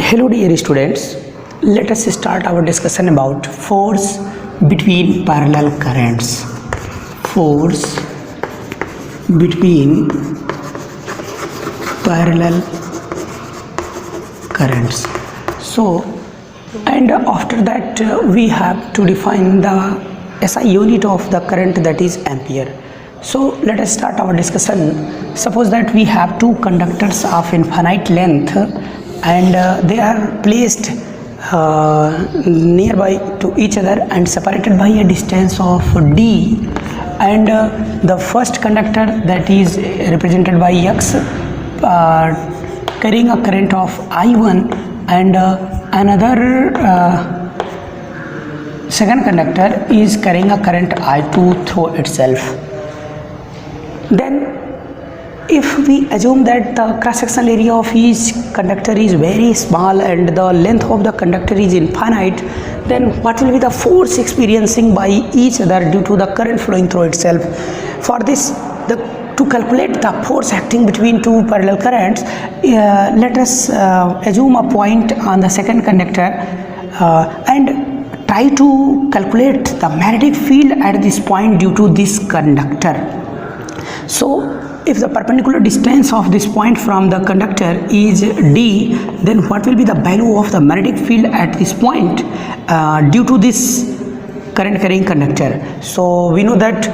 Hello dear students, let us start our discussion about force between parallel currents. Force between parallel currents. So, and after that we have to define the SI unit of the current, that is ampere. So let us start our discussion. Suppose that we have two conductors of infinite length and they are placed nearby to each other and separated by a distance of d, and the first conductor, that is represented by x, carrying a current of I1, and another second conductor is carrying a current I2 through itself. Then if we assume that the cross-sectional area of each conductor is very small and the length of the conductor is infinite, then what will be the force experiencing by each other due to the current flowing through itself? For this, to calculate the force acting between two parallel currents, let us assume a point on the second conductor and try to calculate the magnetic field at this point due to this conductor. So if the perpendicular distance of this point from the conductor is d, then what will be the value of the magnetic field at this point due to this current carrying conductor? So we know that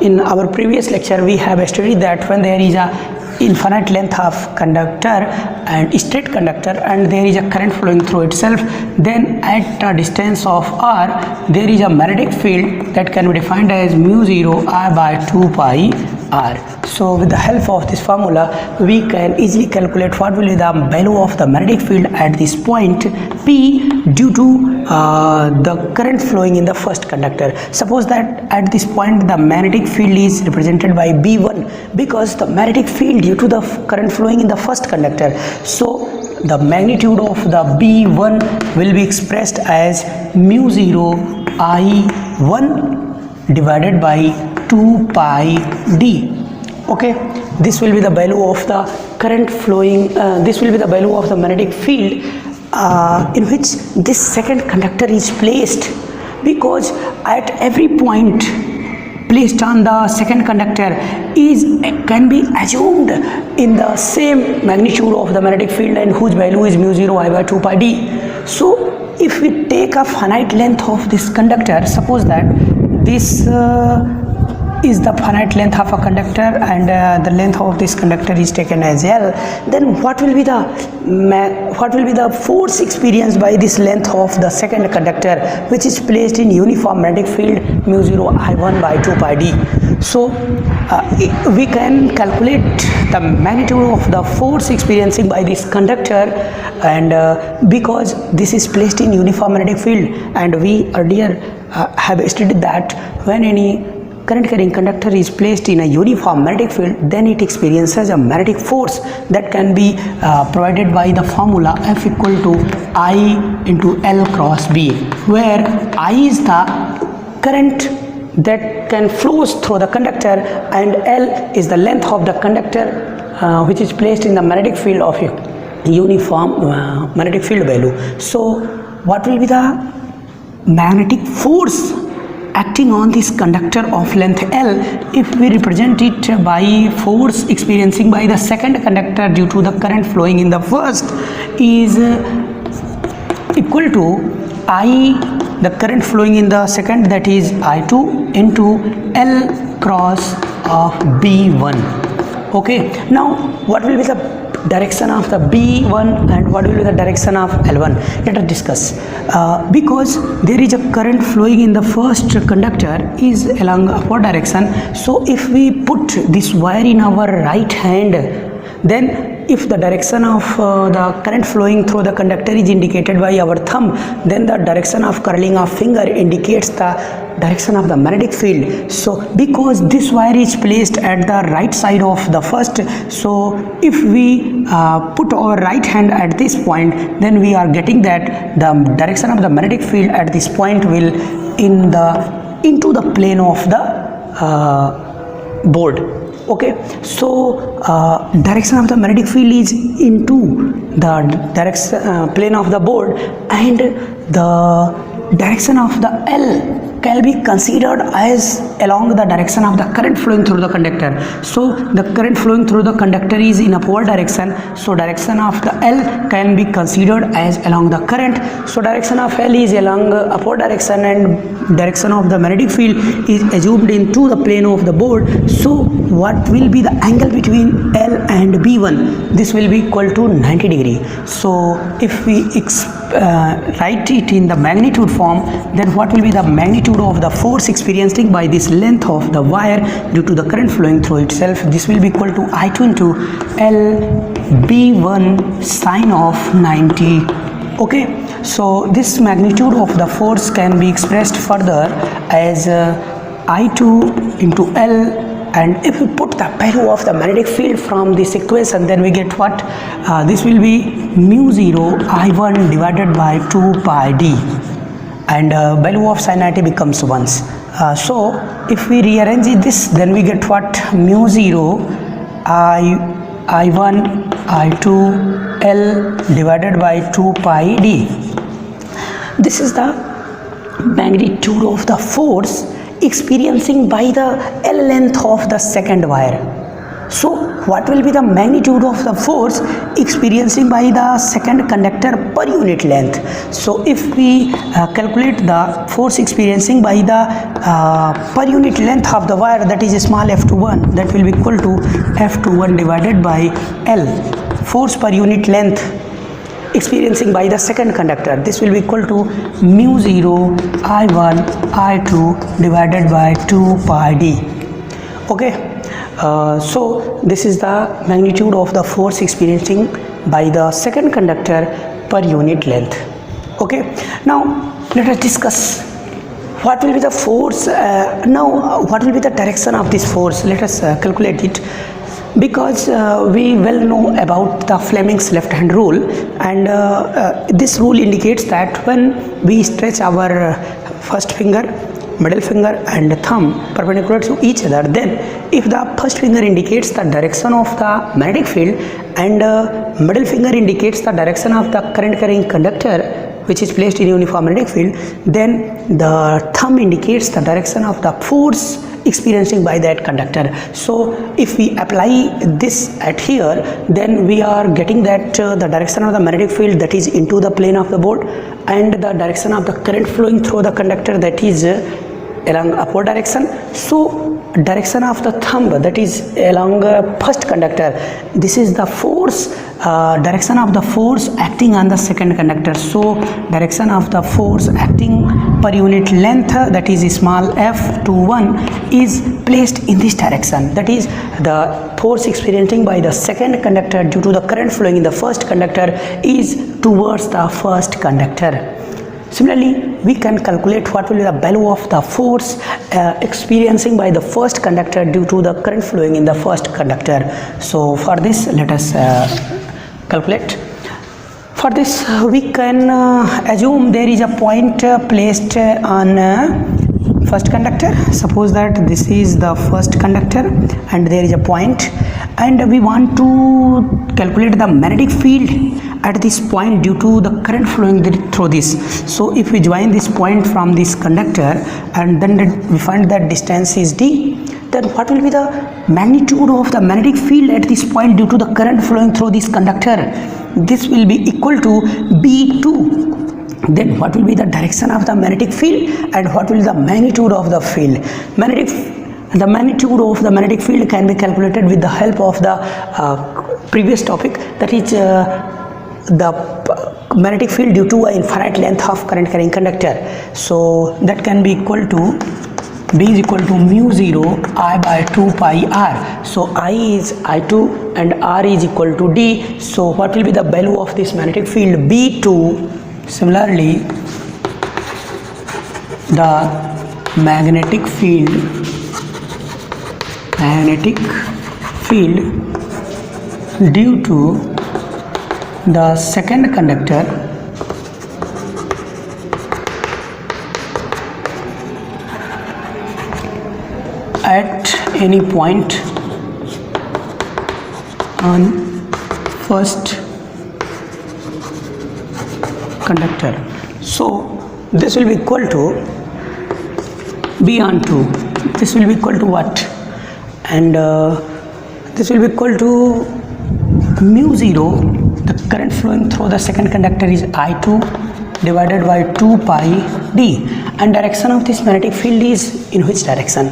in our previous lecture we have studied that when there is a infinite length of conductor and straight conductor and there is a current flowing through itself, then at a distance of r there is a magnetic field that can be defined as mu 0 I by 2 pi r. So with the help of this formula we can easily calculate what will be the value of the magnetic field at this point P due to the current flowing in the first conductor. Suppose that at this point the magnetic field is represented by B1 because the magnetic field due to the current flowing in the first conductor. So the magnitude of the B1 will be expressed as mu 0 I1 divided by 2 pi d. Okay, this will be the value of the current flowing, this will be the value of the magnetic field in which this second conductor is placed, because at every point placed on the second conductor can be assumed in the same magnitude of the magnetic field and whose value is mu 0 I by 2 pi d. So if we take a finite length of this conductor, suppose that this is the finite length of a conductor and the length of this conductor is taken as L, then what will be the force experienced by this length of the second conductor, which is placed in uniform magnetic field mu 0 I1 by 2 pi d. So we can calculate the magnitude of the force experiencing by this conductor, and because this is placed in uniform magnetic field, and we earlier have studied that when any current carrying conductor is placed in a uniform magnetic field, then it experiences a magnetic force that can be provided by the formula F equal to I into L cross B, where I is the current that can flows through the conductor and L is the length of the conductor which is placed in the magnetic field of a uniform magnetic field value. So what will be the magnetic force acting on this conductor of length L if we represent it by force experiencing by the second conductor due to the current flowing in the first is equal to I, the current flowing in the second, that is I2 into L cross of B1. Okay, now what will be the direction of the B1 and what will be the direction of L1? Let us discuss. Because there is a current flowing in the first conductor is along upward direction, so if we put this wire in our right hand, then if the direction of the current flowing through the conductor is indicated by our thumb, then the direction of curling of finger indicates the direction of the magnetic field. So because this wire is placed at the right side of the first, so if we put our right hand at this point, then we are getting that the direction of the magnetic field at this point will into the plane of the board. Okay, so direction of the magnetic field is into the direction plane of the board, and the direction of the L can be considered as along the direction of the current flowing through the conductor. So the current flowing through the conductor is in upward direction, so direction of the L can be considered as along the current. So direction of L is along upward direction, and direction of the magnetic field is assumed into the plane of the board. So what will be the angle between L and B1? This will be equal to 90 degree. So if we write it in the magnitude form, then what will be the magnitude of the force experiencing by this length of the wire due to the current flowing through itself? This will be equal to I2 into L B1 sine of 90. Okay, so this magnitude of the force can be expressed further as I2 into L, and if we put the value of the magnetic field from this equation, then we get what? This will be mu 0 I1 divided by 2 pi d, and value of sin 90 becomes 1. So if we rearrange this, then we get what? Mu 0 I1 I2 L divided by 2 pi d. This is the magnitude of the force experiencing by the L length of the second wire. So what will be the magnitude of the force experiencing by the second conductor per unit length? So if we calculate the force experiencing by the per unit length of the wire, that is small f21, that will be equal to f21 divided by L, force per unit length experiencing by the second conductor. This will be equal to mu 0 I1 I2 divided by 2 pi d. Okay, so this is the magnitude of the force experiencing by the second conductor per unit length. Okay, now let us discuss what will be the force. What will be the direction of this force? Let us calculate it, because we well know about the Fleming's left hand rule, and this rule indicates that when we stretch our first finger, middle finger and thumb perpendicular to each other, then if the first finger indicates the direction of the magnetic field and middle finger indicates the direction of the current carrying conductor which is placed in uniform magnetic field, then the thumb indicates the direction of the force experiencing by that conductor. So if we apply this at here, then we are getting that the direction of the magnetic field, that is into the plane of the board, and the direction of the current flowing through the conductor, that is along upward direction. So direction of the thumb, that is along first conductor, this is the force, direction of the force acting on the second conductor. So direction of the force acting per unit length, that is small f21, is placed in this direction, that is the force experiencing by the second conductor due to the current flowing in the first conductor is towards the first conductor. Similarly, we can calculate what will be the value of the force experiencing by the first conductor due to the current flowing in the first conductor. So for this, let us calculate. For this, we can assume there is a point placed on first conductor. Suppose that this is the first conductor and there is a point, and we want to calculate the magnetic field at this point due to the current flowing through this. So if we join this point from this conductor and then we find that distance is d, then what will be the magnitude of the magnetic field at this point due to the current flowing through this conductor? This will be equal to b2. Then what will be the direction of the magnetic field and what will be the magnitude of the field? The magnitude of the magnetic field can be calculated with the help of the previous topic, that is the magnetic field due to an infinite length of current carrying conductor. So that can be equal to B is equal to mu 0 I by 2 pi r. So I is I2 and r is equal to d. So what will be the value of this magnetic field? B2. Similarly, the magnetic field due to the second conductor at any point on first conductor. So this will be equal to B on 2. This will be equal to what? And this will be equal to mu 0. The current flowing through the second conductor is I2 divided by 2 pi d, and direction of this magnetic field is in which direction?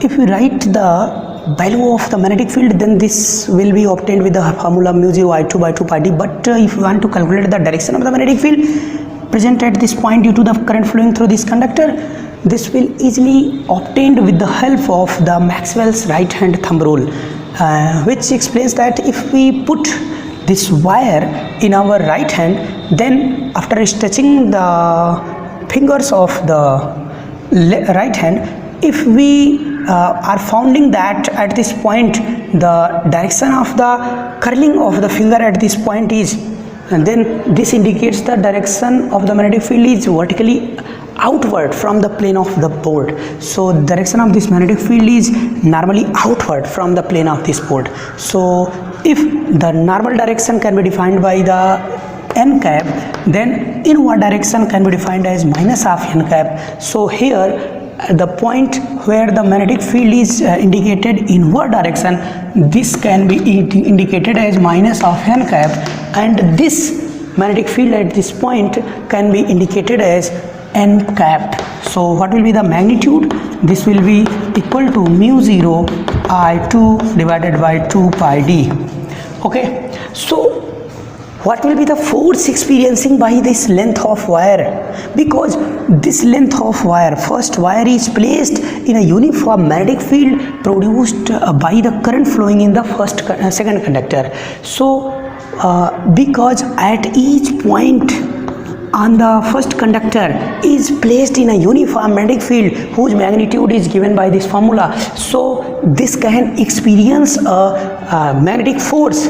If we write the value of the magnetic field, then this will be obtained with the formula mu 0 I2 by 2 pi d. But if you want to calculate the direction of the magnetic field present at this point due to the current flowing through this conductor, this will easily obtained with the help of the Maxwell's right hand thumb rule, which explains that if we put this wire in our right hand, then after stretching the fingers of the right hand, if we are finding that at this point the direction of the curling of the finger at this point is, and then this indicates the direction of the magnetic field is vertically outward from the plane of the board. So direction of this magnetic field is normally outward from the plane of this board. So if the normal direction can be defined by the n cap, then inward direction can be defined as minus half n cap. So here the point where the magnetic field is indicated inward direction, this can be indicated as minus half n cap, and this magnetic field at this point can be indicated as n cap. So what will be the magnitude? This will be equal to mu 0 I2 divided by 2 pi d. Okay, so what will be the force experiencing by this length of wire? Because this length of wire, first wire is placed in a uniform magnetic field produced by the current flowing in the second conductor. So because at each point on the first conductor is placed in a uniform magnetic field whose magnitude is given by this formula, so this can experience a magnetic force.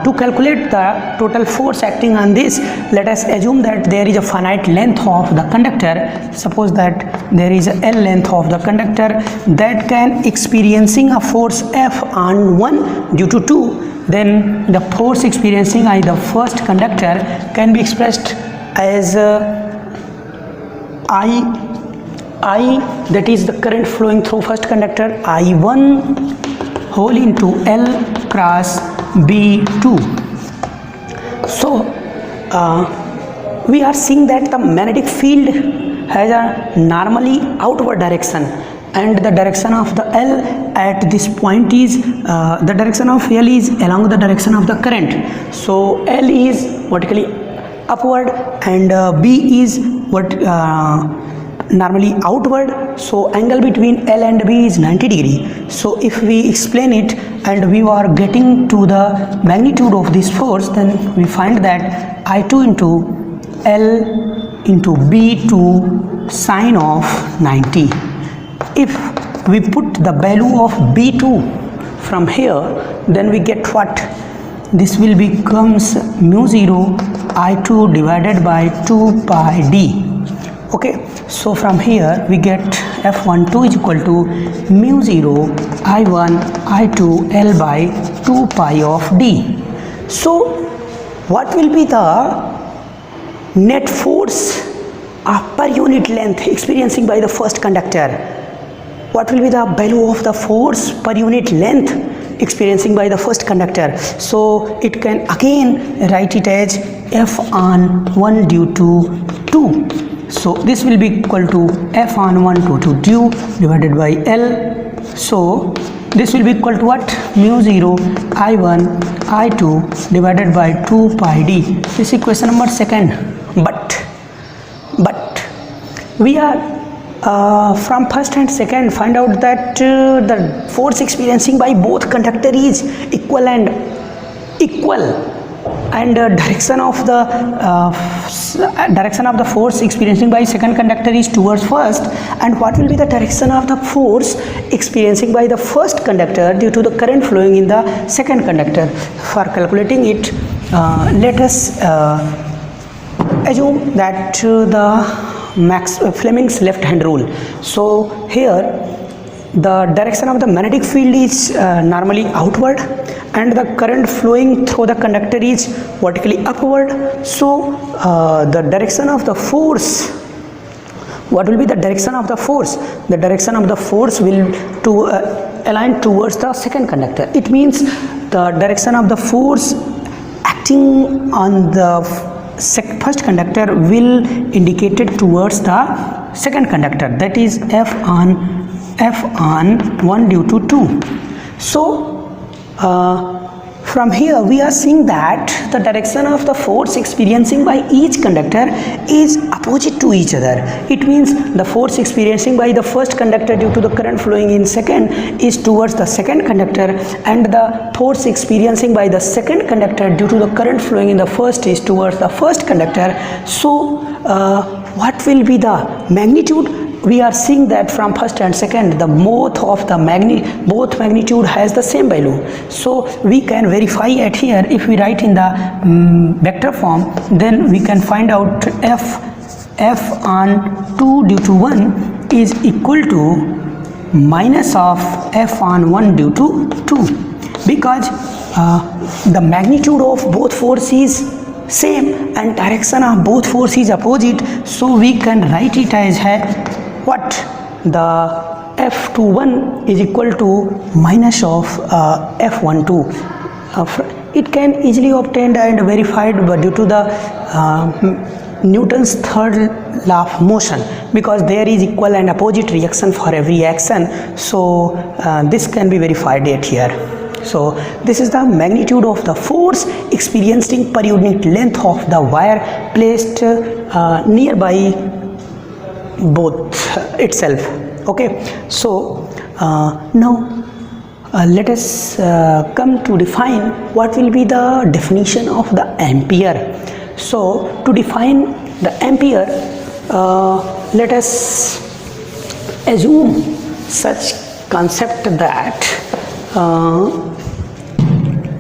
To calculate the total force acting on this, let us assume that there is a finite length of the conductor. Suppose that there is a L length of the conductor that can experiencing a force F on 1 due to 2. Then the force experiencing by the first conductor can be expressed as I, that is the current flowing through first conductor, I1 whole into L cross B2. So we are seeing that the magnetic field has a normally outward direction, and the direction of the L at this point is the direction of L is along the direction of the current. So L is vertically upward and B is what normally outward. So angle between L and B is 90 degree. So if we explain it and we are getting to the magnitude of this force, then we find that I2 into L into B2 sine of 90. If we put the value of B2 from here, then we get what? This will becomes mu 0 I2 divided by 2 pi d. Okay, so from here we get F12 is equal to mu 0 I1 I2 L by 2 pi of d. So what will be the net force per unit length experiencing by the first conductor? What will be the value of the force per unit length experiencing by the first conductor? So it can again write it as F on 1 due to 2. So this will be equal to F on 1 due to 2 divided by L. So this will be equal to what? Mu 0 I1 I2 divided by 2 pi d. This is equation number 2. But we are from first and second find out that the force experiencing by both conductor is equal, and direction of the force experiencing by second conductor is towards first. And what will be the direction of the force experiencing by the first conductor due to the current flowing in the second conductor? For calculating it, let us assume that the Fleming's left hand rule. So here the direction of the magnetic field is normally outward, and the current flowing through the conductor is vertically upward. So the direction of the force, what will be the direction of the force? The direction of the force will align towards the second conductor. It means the direction of the force acting on the first conductor will indicate it towards the second conductor, that is F on 1 due to 2. So from here we are seeing that the direction of the force experiencing by each conductor is opposite to each other. It means the force experiencing by the first conductor due to the current flowing in second is towards the second conductor, and the force experiencing by the second conductor due to the current flowing in the first is towards the first conductor. So what will be the magnitude? We are seeing that from first and second, the both magnitude has the same value. So we can verify it here. If we write in the vector form, then we can find out f on 2 due to 1 is equal to minus of f on 1 due to 2, because the magnitude of both forces same and direction of both forces is opposite. So we can write it as what? The F21 is equal to minus of F12. It can easily obtained and verified due to the Newton's third law of motion, because there is equal and opposite reaction for every action. So this can be verified here. So this is the magnitude of the force experiencing per unit length of the wire placed nearby both itself. Okay, so now let us come to define what will be the definition of the ampere. So to define the ampere, let us assume such concept that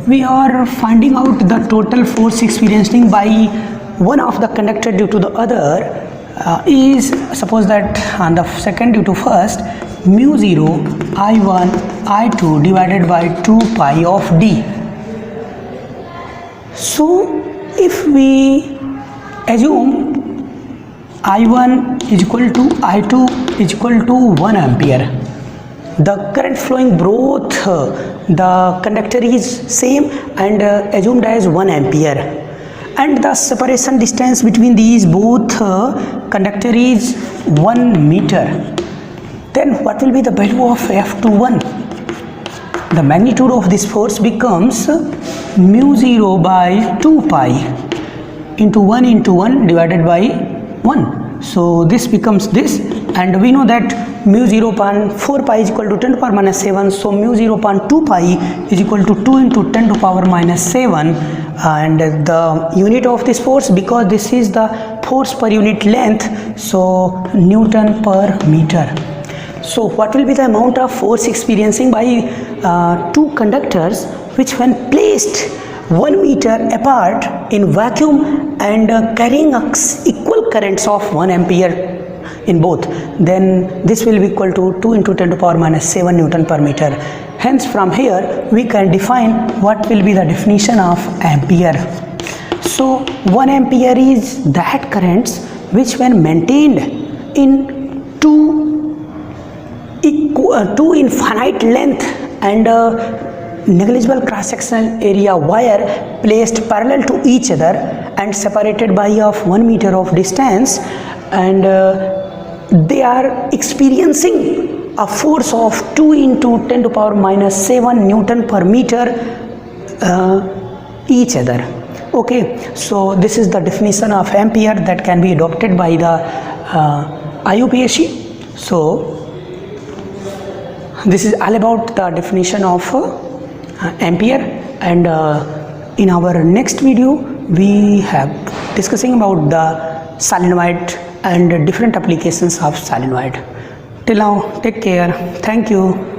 we are finding out the total force experiencing by one of the conductor due to the other is, suppose that on the second due to first, mu 0 I1 I2 divided by 2 pi of d. So if we assume I1 is equal to I2 is equal to 1 ampere, the current flowing both the conductor is same and assumed as 1 ampere, and the separation distance between these both conductor is 1 meter. Then what will be the value of F21? The magnitude of this force becomes mu 0 by 2 pi into 1 divided by 1. So this becomes this, and we know that mu 0.4 pi is equal to 10 to the power minus 7. So mu 0.2 pi is equal to 2 into 10 to the power minus 7, and the unit of this force, because this is the force per unit length, so Newton per meter. So what will be the amount of force experiencing by two conductors which when placed 1 meter apart in vacuum and carrying equal currents of 1 ampere in both, then this will be equal to 2 into 10 to the power minus 7 Newton per meter. Hence from here we can define what will be the definition of ampere. So 1 ampere is that currents which when maintained in two infinite length and negligible cross-sectional area wire placed parallel to each other and separated by of 1 meter of distance, and they are experiencing a force of 2 into 10 to the power minus 7 Newton per meter each other. Okay, so this is the definition of ampere that can be adopted by the IUPAC. So this is all about the definition of ampere, and in our next video we have discussing about the solenoid and different applications of solenoid. Till now, take care. Thank you.